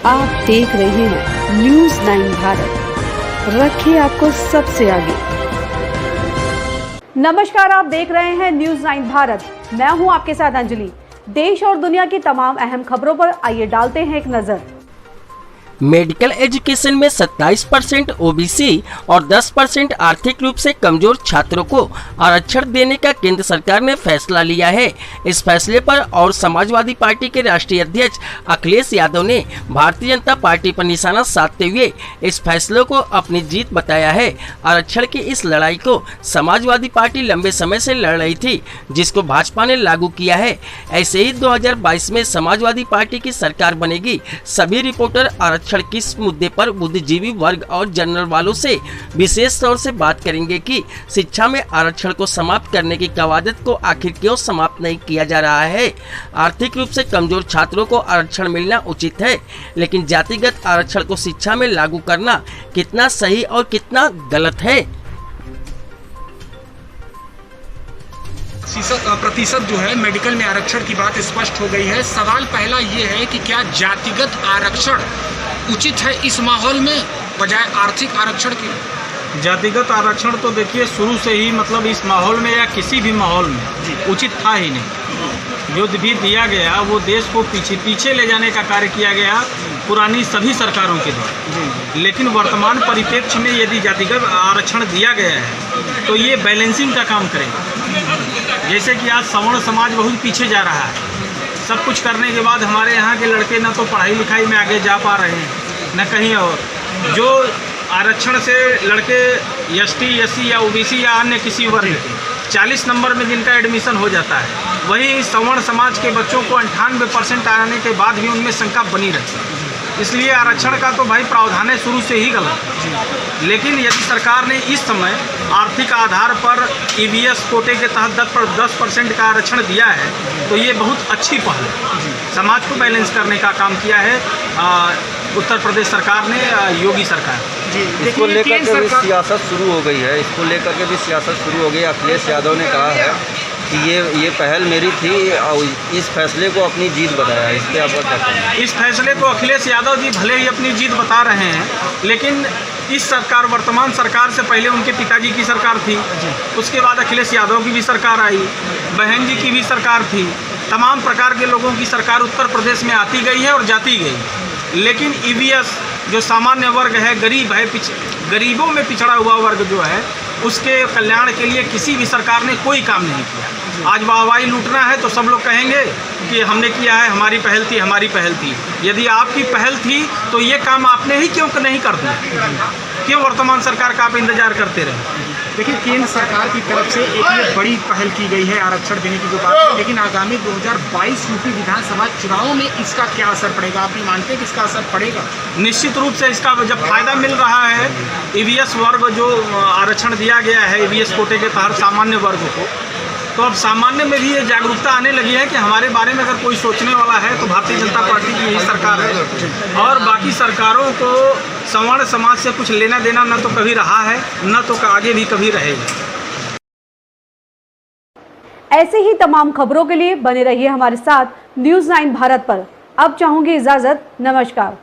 आप देख रहे हैं न्यूज़ 9 भारत, रखिए आपको सबसे आगे। नमस्कार, आप देख रहे हैं न्यूज़ 9 भारत। मैं हूं आपके साथ अंजलि। देश और दुनिया की तमाम अहम खबरों पर आइए डालते हैं एक नजर। मेडिकल एजुकेशन में 27% ओबीसी और 10% आर्थिक रूप से कमजोर छात्रों को आरक्षण देने का केंद्र सरकार ने फैसला लिया है। इस फैसले पर और समाजवादी पार्टी के राष्ट्रीय अध्यक्ष अखिलेश यादव ने भारतीय जनता पार्टी पर निशाना साधते हुए इस फैसले को अपनी जीत बताया है। आरक्षण की इस लड़ाई को समाजवादी पार्टी लंबे समय से लड़ रही थी, जिसको भाजपा ने लागू किया है। ऐसे ही 2022 में समाजवादी पार्टी की सरकार बनेगी। सभी रिपोर्टर आरक्षण किस मुद्दे पर बुद्धिजीवी वर्ग और जनरल वालों से विशेष तौर से बात करेंगे कि शिक्षा में आरक्षण को समाप्त करने की कवायद को आखिर क्यों समाप्त नहीं किया जा रहा है। आर्थिक रूप से कमजोर छात्रों को आरक्षण मिलना उचित है, लेकिन जातिगत आरक्षण को शिक्षा में लागू करना कितना सही और कितना गलत है। प्रतिशत जो है मेडिकल में आरक्षण की बात स्पष्ट हो गई है। सवाल पहला ये है कि क्या जातिगत आरक्षण उचित है इस माहौल में बजाय आर्थिक आरक्षण के? जातिगत आरक्षण तो देखिए शुरू से ही मतलब इस माहौल में या किसी भी माहौल में उचित था ही नहीं। जो भी दिया गया वो देश को पीछे ले जाने का कार्य किया गया पुरानी सभी सरकारों के द्वारा। लेकिन वर्तमान परिप्रेक्ष्य में यदि जातिगत आरक्षण दिया गया है तो ये बैलेंसिंग का काम करेगा। जैसे कि आज सवर्ण समाज बहुत पीछे जा रहा है। सब कुछ करने के बाद हमारे यहाँ के लड़के न तो पढ़ाई लिखाई में आगे जा पा रहे हैं न कहीं और। जो आरक्षण से लड़के एसटी, एससी या ओबीसी या अन्य किसी वर्ग 40 नंबर में जिनका एडमिशन हो जाता है, वहीं सवर्ण समाज के बच्चों को 98% आने के बाद भी उनमें शंका बनी रहती है। इसलिए आरक्षण का तो भाई प्रावधान है शुरू से ही गलत। लेकिन यदि सरकार ने इस समय आर्थिक आधार पर ईवीएस कोटे के तहत 10% का आरक्षण दिया है तो ये बहुत अच्छी पहल है। समाज को बैलेंस करने का काम किया है उत्तर प्रदेश सरकार ने, योगी सरकार। इसको लेकर के भी सियासत शुरू हो गई है। इसको लेकर के भी सियासत शुरू हो गई। अखिलेश यादव ने कहा है कि ये पहल मेरी थी और इस फैसले को अपनी जीत बताया। इस पर आपका क्या कहना है? इस फैसले को अखिलेश यादव जी भले ही अपनी जीत बता रहे हैं, लेकिन इस सरकार, वर्तमान सरकार से पहले उनके पिताजी की सरकार थी, उसके बाद अखिलेश यादव की भी सरकार आई, बहन जी की भी सरकार थी। तमाम प्रकार के लोगों की सरकार उत्तर प्रदेश में आती गई है और जाती गई। लेकिन ईवीएस जो सामान्य वर्ग है, गरीब है, गरीबों में पिछड़ा हुआ वर्ग जो है, उसके कल्याण के लिए किसी भी सरकार ने कोई काम नहीं किया। आज वाहवाही लूटना है तो सब लोग कहेंगे कि हमने किया है, हमारी पहल थी, हमारी पहल थी। यदि आपकी पहल थी तो ये काम आपने ही क्यों नहीं कर दिया? क्यों वर्तमान सरकार का आप इंतजार करते रहे? देखिए, केंद्र सरकार की तरफ से एक ये बड़ी पहल की गई है आरक्षण देने की जो बात है, लेकिन आगामी 2022 यूपी विधानसभा चुनावों में इसका क्या असर पड़ेगा? आप ये मानते हैं कि इसका असर पड़ेगा? निश्चित रूप से इसका जब फायदा मिल रहा है, ईवीएस वर्ग जो आरक्षण दिया गया है ईवीएस कोटे के तहत सामान्य वर्ग को, तो अब सामान्य में भी ये जागरूकता आने लगी है कि हमारे बारे में अगर कोई सोचने वाला है तो भारतीय जनता पार्टी की यही सरकार है। और बाकी सरकारों को सवर्ण समाज से कुछ लेना देना न तो कभी रहा है, न तो आगे भी कभी रहेगा। ऐसे ही तमाम खबरों के लिए बने रहिए हमारे साथ न्यूज़ 9 भारत पर। अब चाहूंगी इजाजत। नमस्कार।